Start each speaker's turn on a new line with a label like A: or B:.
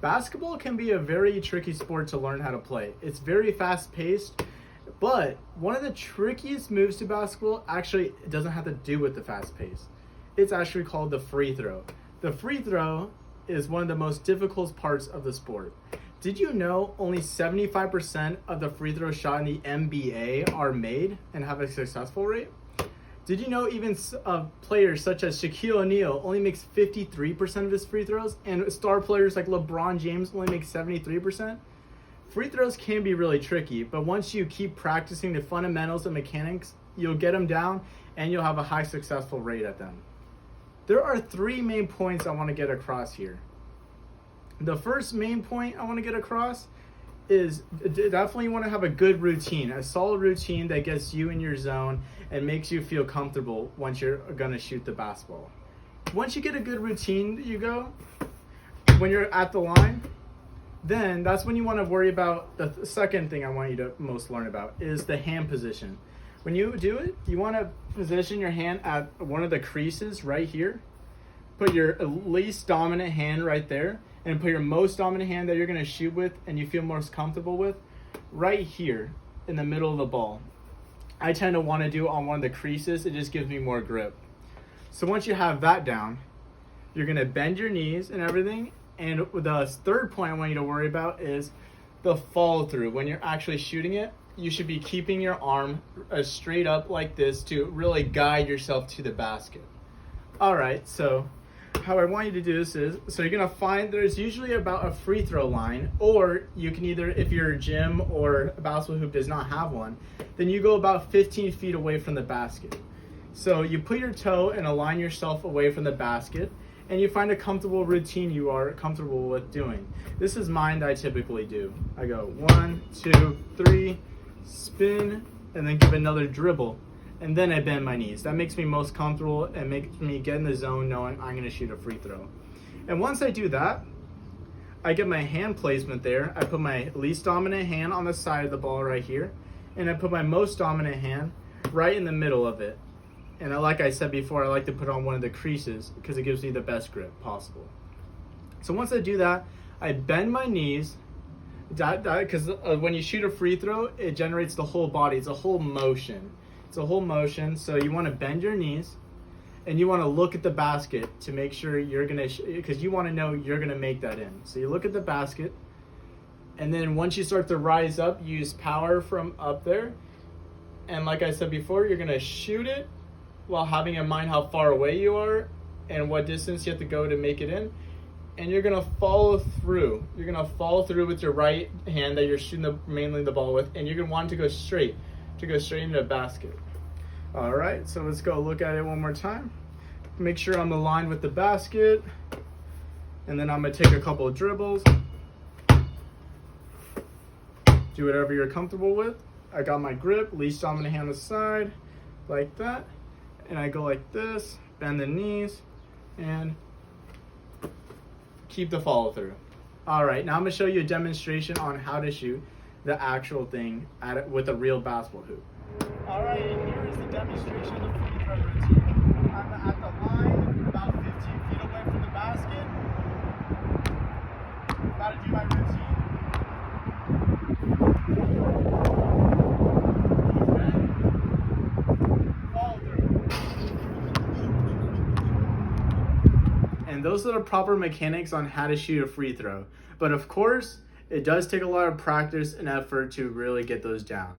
A: Basketball can be a very tricky sport to learn how to play. It's very fast paced, but one of the trickiest moves to basketball actually doesn't have to do with the fast pace. It's actually called the free throw. The free throw is one of the most difficult parts of the sport. Did you know only 75% of the free throws shot in the NBA are made and have a successful rate? Did you know even players such as Shaquille O'Neal only makes 53% of his free throws, and star players like LeBron James only make 73%? Free throws can be really tricky, but once you keep practicing the fundamentals and mechanics, you'll get them down and you'll have a high successful rate at them. There are three main points I want to get across here. The first main point I want to get across is definitely you want to have a good routine, a solid routine that gets you in your zone and makes you feel comfortable once you're going to shoot the basketball. Once you get a good routine, when you're at the line, then that's when you want to worry about the second thing I want you to most learn about is the hand position. When you do it, you want to position your hand at one of the creases right here. Put your least dominant hand right there, and put your most dominant hand that you're going to shoot with and you feel most comfortable with right here in the middle of the ball. I tend to want to do it on one of the creases. It just gives me more grip. So once you have that down, you're going to bend your knees and everything. And the third point I want you to worry about is the follow through. When you're actually shooting it, you should be keeping your arm straight up like this to really guide yourself to the basket. All right, so how I want you to do this is, so you're gonna find there's usually about a free throw line, or you can either, if your gym or a basketball hoop does not have one, then you go about 15 feet away from the basket. So you put your toe and align yourself away from the basket, and you find a comfortable routine you are comfortable with doing. This is mine that I typically do. I go 1, 2, 3, spin, and then give another dribble. And then I bend my knees. That makes me most comfortable and makes me get in the zone knowing I'm gonna shoot a free throw. And once I do that, I get my hand placement there. I put my least dominant hand on the side of the ball right here, and I put my most dominant hand right in the middle of it. And like I said before, I like to put on one of the creases because it gives me the best grip possible. So once I do that, I bend my knees, because when you shoot a free throw, it generates the whole body. It's a whole motion. So you want to bend your knees, and you want to look at the basket to make sure you're going to, because you want to know you're going to make that in. So you look at the basket, and then once you start to rise up, use power from up there. And like I said before, you're going to shoot it while having in mind how far away you are and what distance you have to go to make it in. And you're going to follow through. You're going to follow through with your right hand that you're shooting mainly the ball with, and you're going to want to go straight into the basket. All right, so let's go look at it one more time. Make sure I'm aligned with the basket, and then I'm gonna take a couple of dribbles. Do whatever you're comfortable with. I got my grip, least dominant hand on the side, like that, and I go like this, bend the knees, and keep the follow through. All right, now I'm gonna show you a demonstration on how to shoot the actual thing with a real basketball hoop. All right, and here is the demonstration of the free throw routine. I'm at the line, about 15 feet away from the basket. About to do my routine. Follow through. And those are the proper mechanics on how to shoot a free throw. But of course, it does take a lot of practice and effort to really get those down.